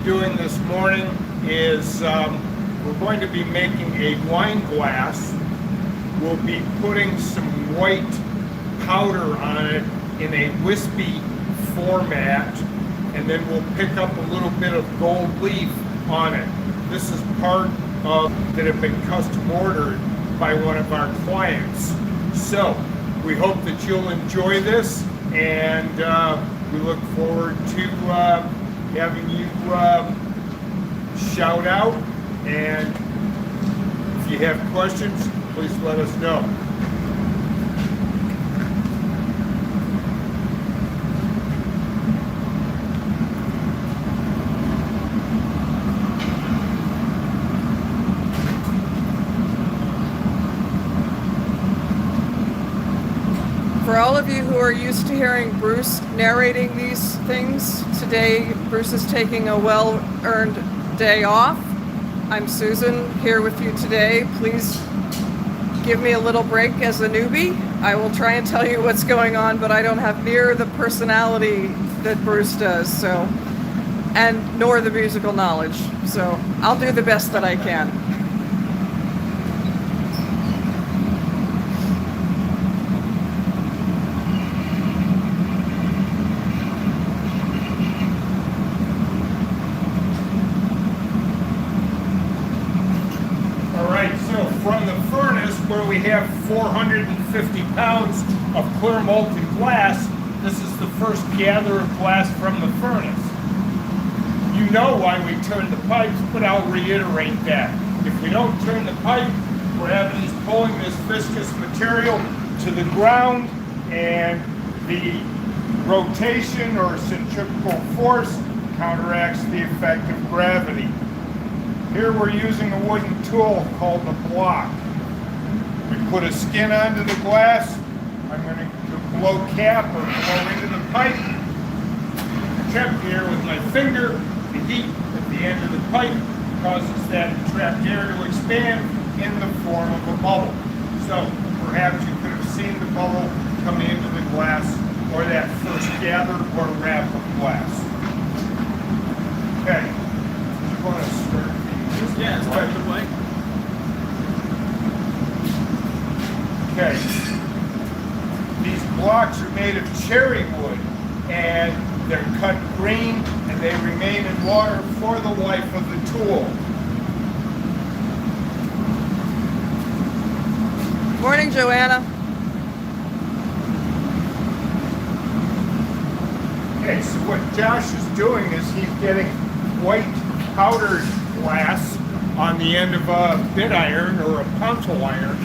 Doing this morning is we're going to be making a wine glass. We'll be putting some white powder on it in a wispy format, and then we'll pick up a little bit of gold leaf on it. This is part of that have been custom ordered by one of our clients. So we hope that you'll enjoy this, and we look forward to having you shout out, and if you have questions, please let us know. For all of you who are used to hearing Bruce narrating these things, today Bruce is taking a well-earned day off. I'm Susan, here with you today. Please give me a little break as a newbie. I will try and tell you what's going on, but I don't have near the personality that Bruce does, so, and nor the musical knowledge. So I'll do the best that I can. From the furnace, where we have 450 pounds of clear molten glass, this is the first gather of glass from the furnace. You know why we turn the pipes, but I'll reiterate that. If we don't turn the pipe, we're having is pulling this viscous material to the ground, and the rotation or centrifugal force counteracts the effect of gravity. Here we're using a wooden tool called the block. We put a skin onto the glass. I'm going to blow cap or blow into the pipe. Trap the air with my finger. The heat at the end of the pipe causes that trapped air to expand in the form of a bubble. So perhaps you could have seen the bubble coming into the glass, or that first gather or wrap of glass. Okay, you want to start? Yeah, start the way. Okay. These blocks are made of cherry wood, and they're cut green, and they remain in water for the life of the tool. Morning, Joanna. Okay, so what Josh is doing is he's getting white powdered glass on the end of a bit iron or a pontoon iron,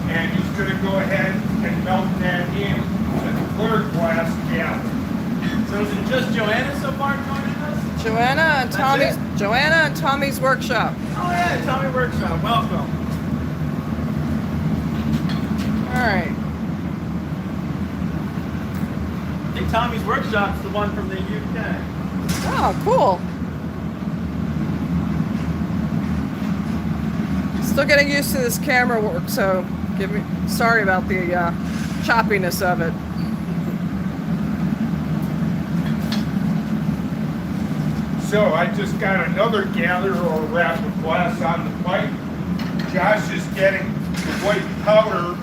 and he's going to go ahead and melt that in to the clear glass gather. So is it just Joanna so far joining us? Joanna and Tommy's workshop. Oh yeah, Tommy Workshop, welcome. All right. I think Tommy's Workshop's the one from the UK. Oh, cool. Still getting used to this camera work, so sorry about the choppiness of it. So I just got another gather or wrap of glass on the pipe. Josh is getting the white powder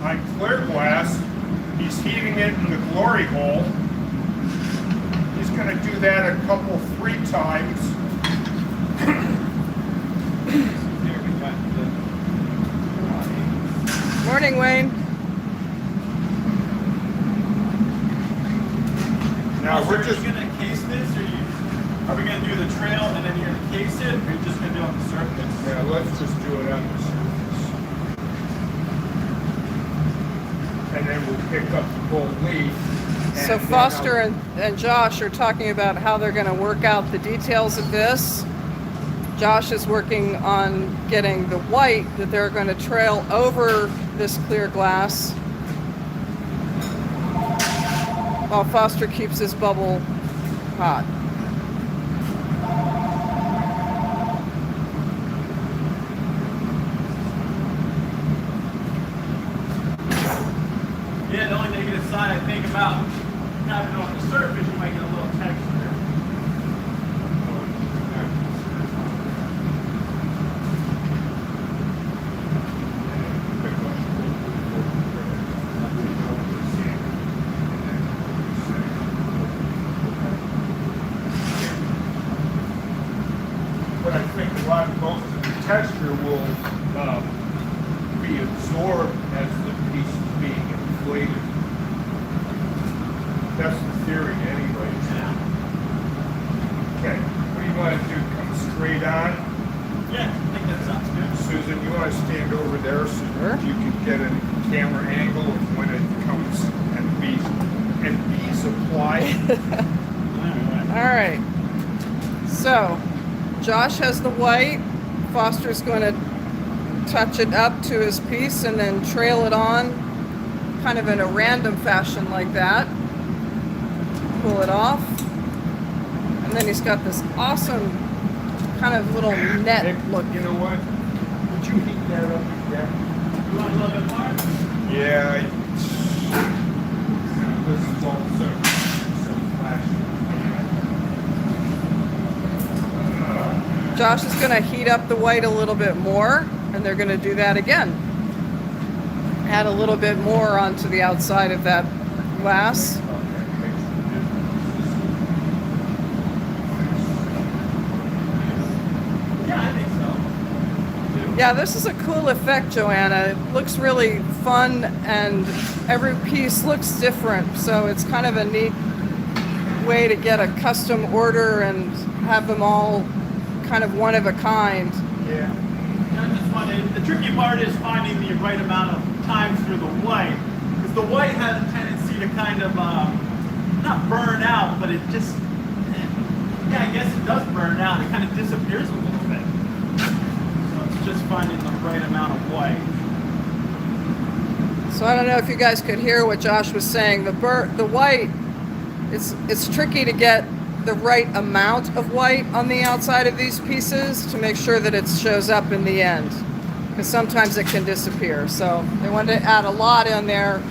on clear glass. He's heating it in the glory hole. He's going to do that three times. Morning, Wayne. Now we're just going to case this, or are we going to do the trail and then you're going to case it, or are you just going to do it on the surface? Yeah, let's just do it on the surface. And then we'll pick up the gold leaf. So Foster and Josh are talking about how they're going to work out the details of this. Josh is working on getting the white that they're going to trail over this clear glass, while Foster keeps his bubble hot. Yeah, the only negative side I think about having it on the surface, you might get a little texture. most of the texture will be absorbed as the piece is being inflated. That's the theory anyway. Okay, what do you want to do? Come straight on? Yeah, I think that sounds good. Susan, you want to stand over there so you can get a camera angle of when it comes and be supplied. All right. So, Josh has the white. Foster's going to touch it up to his piece and then trail it on kind of in a random fashion like that. Pull it off. And then he's got this awesome kind of little net Nick, look. you know what? Would you heat that up again? You want a little bit more? Yeah. This is also so flashy. Josh is going to heat up the white a little bit more, and they're going to do that again. Add a little bit more onto the outside of that glass. Yeah, I think so. Yeah, this is a cool effect, Joanna. It looks really fun, and every piece looks different, so it's kind of a neat way to get a custom order and have them all kind of one of a kind. Yeah. I just wanted, the tricky part is finding the right amount of time through the white, because the white has a tendency to kind of not burn out, but it just, yeah, I guess it does burn out. It kind of disappears a little bit. So it's just finding the right amount of white. So I don't know if you guys could hear what Josh was saying. The white, it's tricky to get the right amount of white on the outside of these pieces to make sure that it shows up in the end, because sometimes it can disappear. So they wanted to add a lot in there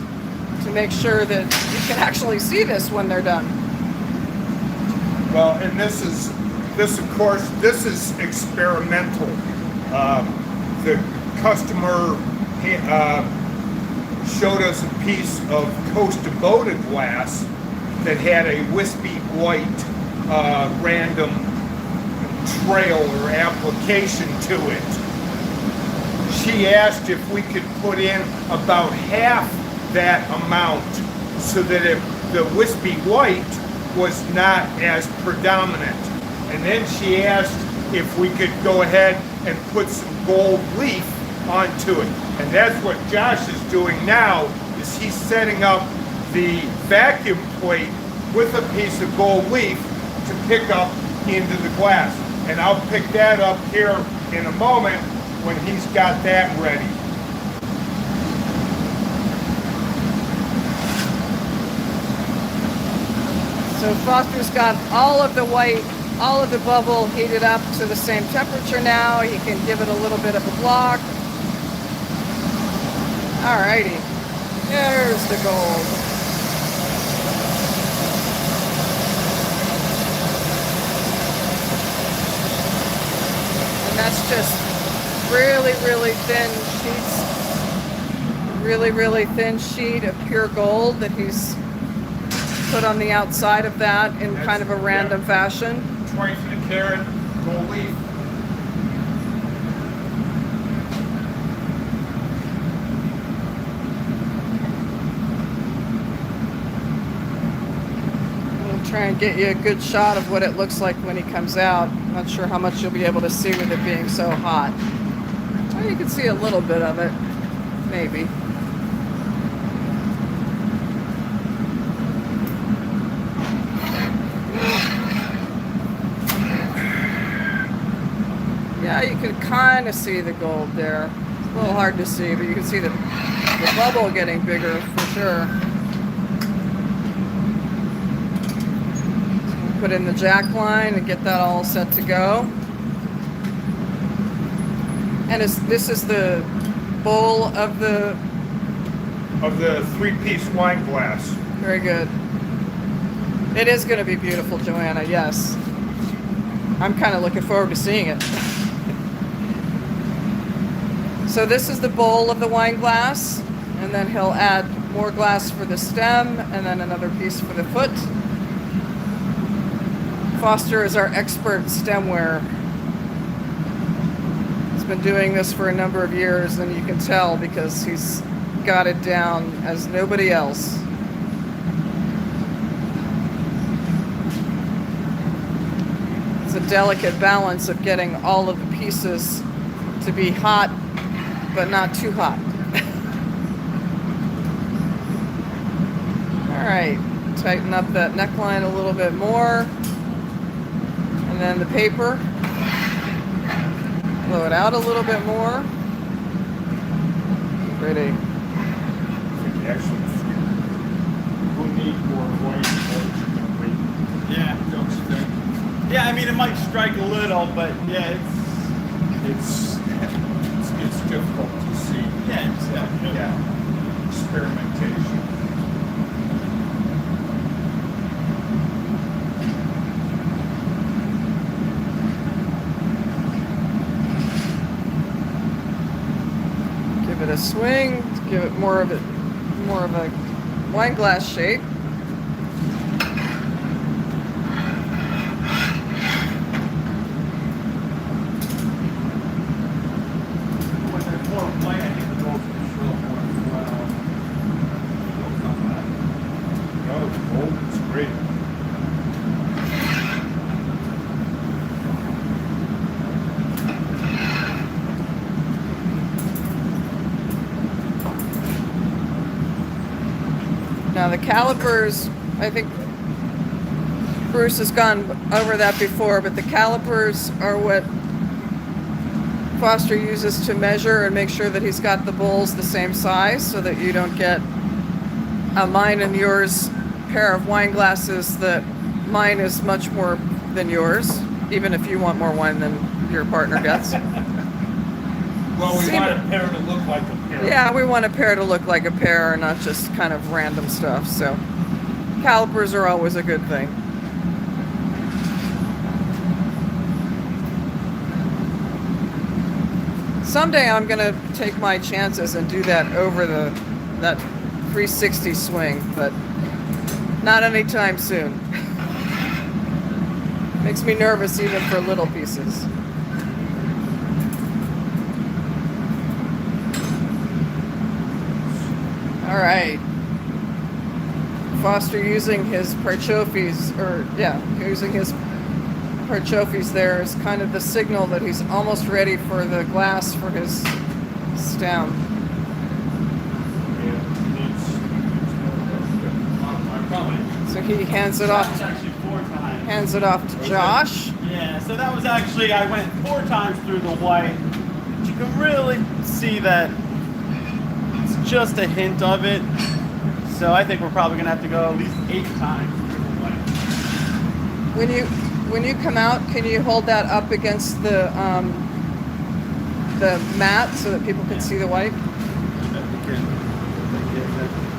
to make sure that you can actually see this when they're done. Well, and this of course, this is experimental. The customer showed us a piece of Costa Boda glass that had a wispy white random trail or application to it. She asked if we could put in about half that amount so that if the wispy white was not as predominant. And then she asked if we could go ahead and put some gold leaf onto it. And that's what Josh is doing now, is he's setting up the vacuum plate with a piece of gold leaf to pick up into the glass. And I'll pick that up here in a moment when he's got that ready. So Foster's got all of the white, all of the bubble heated up to the same temperature now. He can give it a little bit of a block. Alrighty, there's the gold. And that's just really, really thin sheets. Really, really thin sheet of pure gold that he's put on the outside of that in kind of a random fashion. Twice in a carat, gold leaf. We'll try and get you a good shot of what it looks like when he comes out. I'm not sure how much you'll be able to see with it being so hot. Well, you can see a little bit of it, maybe. Yeah, you can kind of see the gold there. It's a little hard to see, but you can see the bubble getting bigger for sure. Put in the jack line and get that all set to go. And this is the bowl of the three-piece wine glass. Very good. It is going to be beautiful, Joanna, yes. I'm kind of looking forward to seeing it. So this is the bowl of the wine glass, and then he'll add more glass for the stem, and then another piece for the foot. Foster is our expert stemware. He's been doing this for a number of years, and you can tell because he's got it down as nobody else. It's a delicate balance of getting all of the pieces to be hot, but not too hot. All right, tighten up that neckline a little bit more. And then the paper. Blow it out a little bit more. Pretty. Actually, we'll need more white, unfortunately. Yeah. Don't you think? Yeah, I mean, it might strike a little, but yeah, It's difficult to see. Yeah, experimentation. Give it a swing. Give it more of a wine glass shape. when there's more white, I think the gold can show up more as well. No, the gold is great. Now the calipers, I think Bruce has gone over that before, but the calipers are what Foster uses to measure and make sure that he's got the bowls the same size so that you don't get a mine and yours pair of wine glasses that mine is much more than yours, even if you want more wine than your partner gets. Well, we want a pair to look like a pair. Yeah, we want a pair to look like a pair and not just kind of random stuff. So calipers are always a good thing. Someday I'm gonna take my chances and do that over that 360 swing, but not anytime soon. Makes me nervous even for little pieces. All right. Foster using his parchofis, using his parchofis there is kind of the signal that he's almost ready for the glass for his stem. So he hands it off. Actually 4 times. Hands it off to Josh. Yeah, so that was actually, I went 4 times through the white. But you can really see that it's just a hint of it. So I think we're probably gonna have to go at least 8 times through the white. When you come out, can you hold that up against the mat so that people can see the white?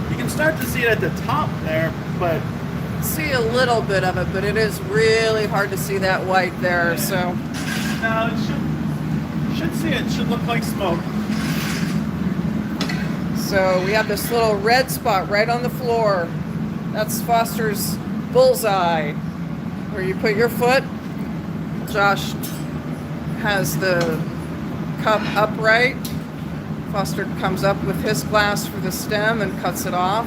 You can start to see it at the top there, but See a little bit of it, but it is really hard to see that white there. So no, it should see it. Should look like smoke. So we have this little red spot right on the floor. That's Foster's bullseye, where you put your foot. Josh has the cup upright. Foster comes up with his glass for the stem and cuts it off.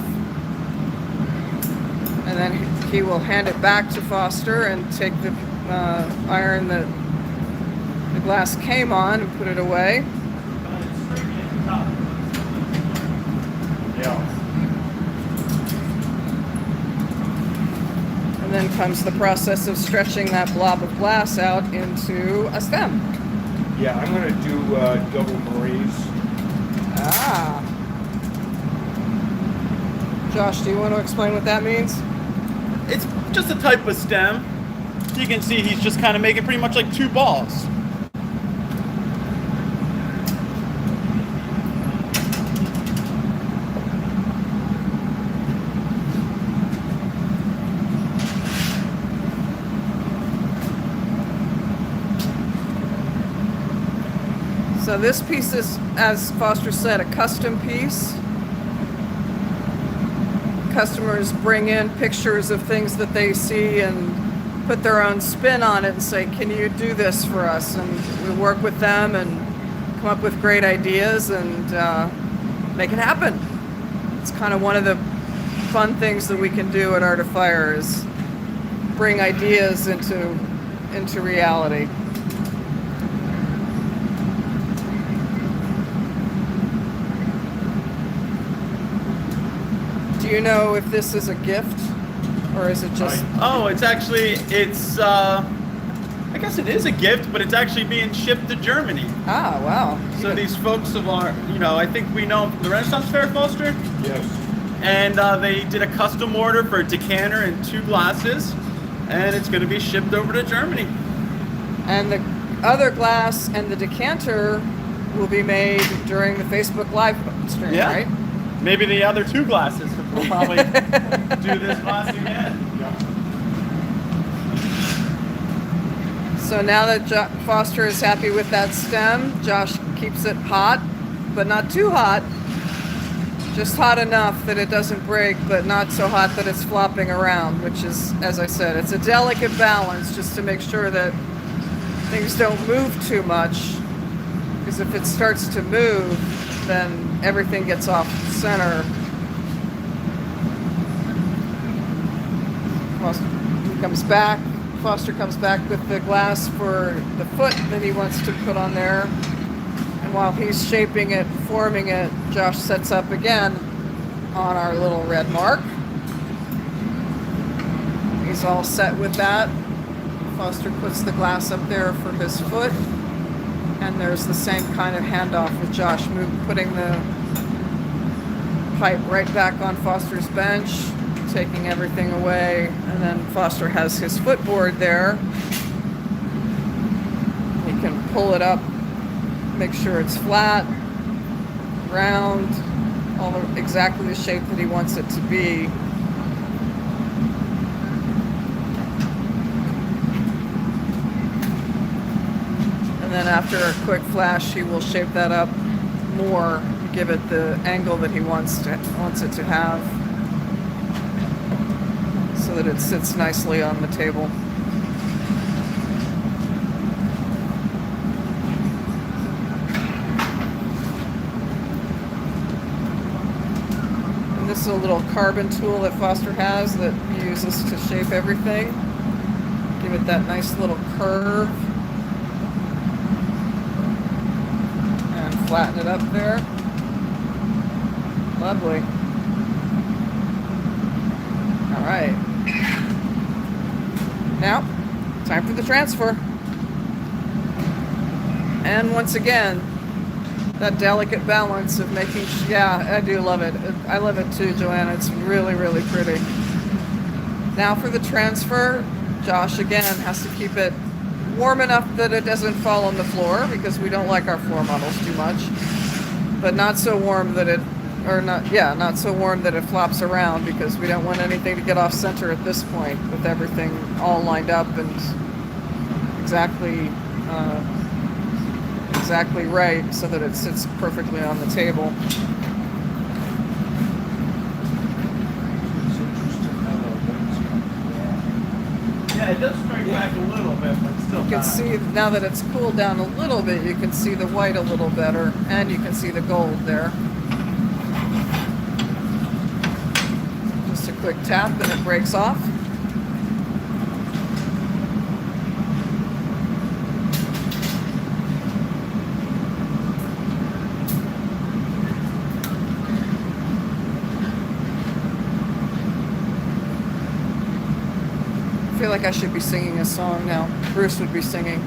And then he will hand it back to Foster and take the iron that the glass came on and put it away. Yeah. And then comes the process of stretching that blob of glass out into a stem. Yeah, I'm going to do double Marie's. Ah. Josh, do you want to explain what that means? It's just a type of stem. You can see he's just kind of making pretty much like 2 balls. So this piece is, as Foster said, a custom piece. Customers bring in pictures of things that they see and put their own spin on it and say, can you do this for us? And we work with them and come up with great ideas and make it happen. It's kind of one of the fun things that we can do at Art of Fire is bring ideas into reality. Do you know if this is a gift or is it just... Oh, it's actually, I guess it is a gift, but it's actually being shipped to Germany. Ah, wow. So these folks of our, I think we know the Renaissance Fair, Foster? Yes. And they did a custom order for a decanter and 2 glasses, and it's going to be shipped over to Germany. And the other glass and the decanter will be made during the Facebook Live stream, right? Maybe the other 2 glasses. We'll probably do this glass again. So now that Foster is happy with that stem, Josh keeps it hot, but not too hot. Just hot enough that it doesn't break, but not so hot that it's flopping around, which is, as I said, it's a delicate balance just to make sure that things don't move too much. Because if it starts to move, then everything gets off center. Foster comes back with the glass for the foot that he wants to put on there. And while he's shaping it, forming it, Josh sets up again on our little red mark. He's all set with that. Foster puts the glass up there for his foot. And there's the same kind of handoff with Josh putting the pipe right back on Foster's bench, taking everything away, and then Foster has his footboard there. He can pull it up, make sure it's flat, round, exactly the shape that he wants it to be. And then after a quick flash, he will shape that up more, give it the angle that he wants it to have, so that it sits nicely on the table. And this is a little carbon tool that Foster has that he uses to shape everything. Give it that nice little curve. And flatten it up there. Lovely. All right. Now, time for the transfer. And once again, that delicate balance of making, I do love it. I love it too, Joanna. It's really, really pretty. Now for the transfer, Josh again has to keep it warm enough that it doesn't fall on the floor, because we don't like our floor models too much, but not so warm that not so warm that it flops around, because we don't want anything to get off center at this point, with everything all lined up and exactly right, so that it sits perfectly on the table. Yeah, it does strike back a little bit, but still You can see, now that it's cooled down a little bit, you can see the white a little better, and you can see the gold there. Just a quick tap and it breaks off. I feel like I should be singing a song now. Bruce would be singing.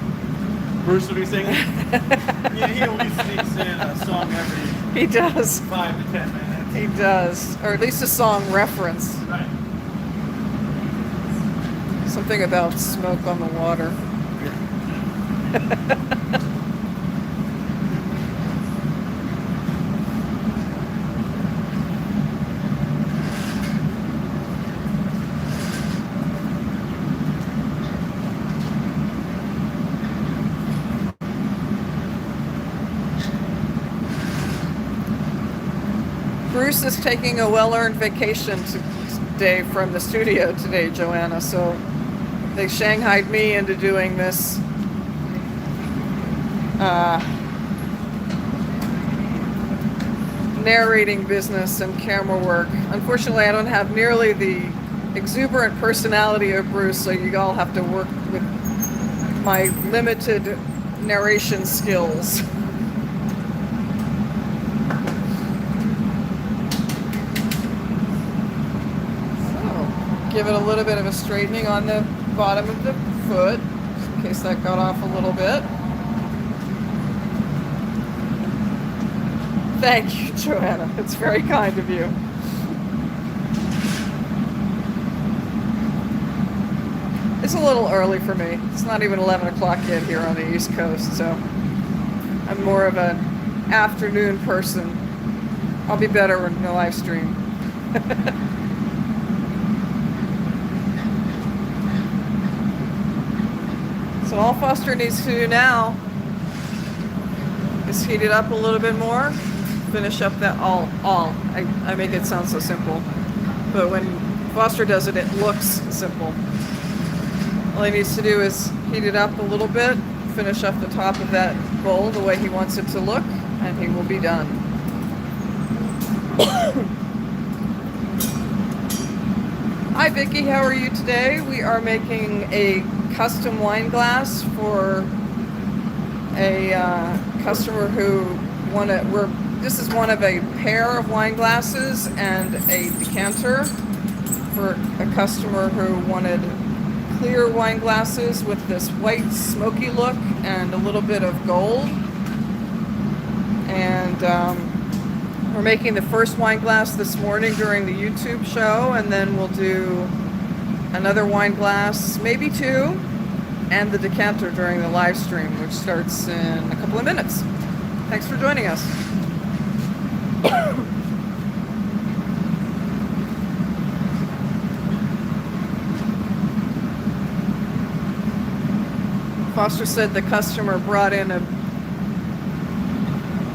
Bruce will be singing? Yeah, he always sings in a song every He does. 5 to 10 minutes. He does. Or at least a song reference. Right. Something about smoke on the water. Bruce is taking a well-earned vacation today from the studio today, Joanna, so they shanghaied me into doing this narrating business and camera work. Unfortunately, I don't have nearly the exuberant personality of Bruce, so you all have to work with my limited narration skills. So, give it a little bit of a straightening on the bottom of the foot, in case that got off a little bit. Thank you, Joanna. It's very kind of you. It's a little early for me. It's not even 11 o'clock yet here on the East Coast, so I'm more of an afternoon person. I'll be better in the live stream. So all Foster needs to do now is heat it up a little bit more, finish up that I make it sound so simple, but when Foster does it, it looks simple. All he needs to do is heat it up a little bit, finish up the top of that bowl the way he wants it to look, and he will be done. Hi Vicki, how are you today? We are making a custom wine glass for a customer who this is one of a pair of wine glasses and a decanter for a customer who wanted clear wine glasses with this white smoky look and a little bit of gold. And we're making the first wine glass this morning during the YouTube show, and then we'll do another wine glass, maybe two, and the decanter during the live stream, which starts in a couple of minutes. Thanks for joining us. Foster said the customer brought in a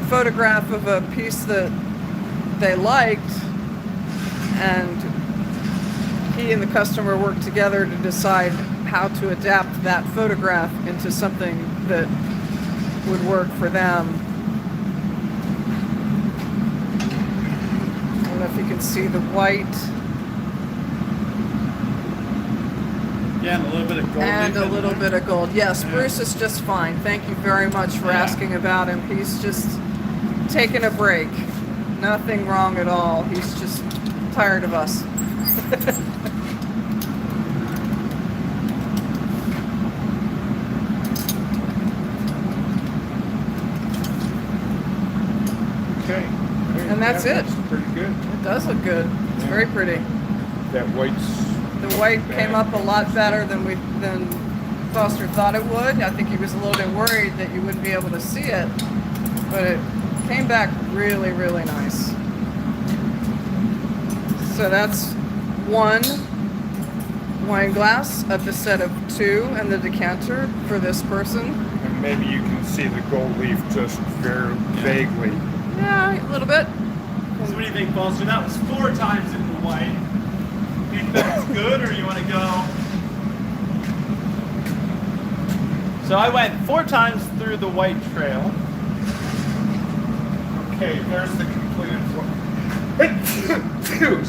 photograph of a piece that they liked, and he and the customer worked together to decide how to adapt that photograph into something that would work for them. I don't know if you can see the white. Yeah, and a little bit of gold. And a little bit of gold. Yes, yeah. Bruce is just fine. Thank you very much for asking about him. He's just taking a break. Nothing wrong at all. He's just tired of us. Okay. And that's it. Looks pretty good. It does look good. It's very pretty. That white's... The white came up a lot better than Foster thought it would. I think he was a little bit worried that you wouldn't be able to see it, but it came back really, really nice. So that's one wine glass of the set of two and the decanter for this person. And maybe you can see the gold leaf just very vaguely. Yeah, a little bit. So what do you think, Foster? That was 4 times in the white. Do you think that's good, or you want to go? So I went 4 times through the white trail. Okay, there's the completed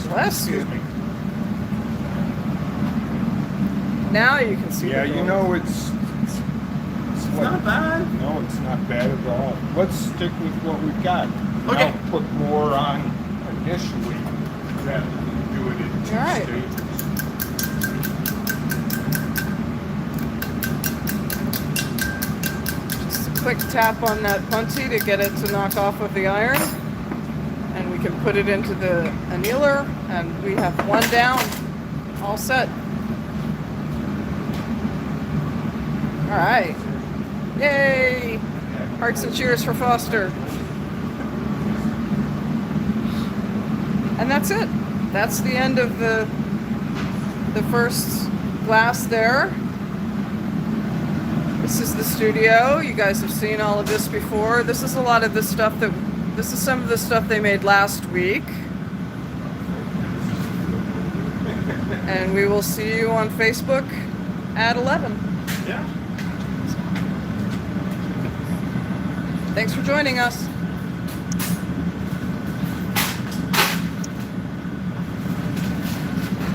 Bless you. Excuse me. Now you can see Yeah, the you gold. know it's Not bad. No, it's not bad at all. Let's stick with what we've got. Okay. I'll put more on initially rather than do it in 2 All right. stages. Just a quick tap on that punty to get it to knock off of the iron. And we can put it into the annealer, and we have one down, all set. All right. Yay! Hearts and cheers for Foster. And that's it. That's the end of the first glass there. This is the studio. You guys have seen all of this before. This is a lot of the stuff this is some of the stuff they made last week. And we will see you on Facebook at 11. Yeah. Thanks for joining us.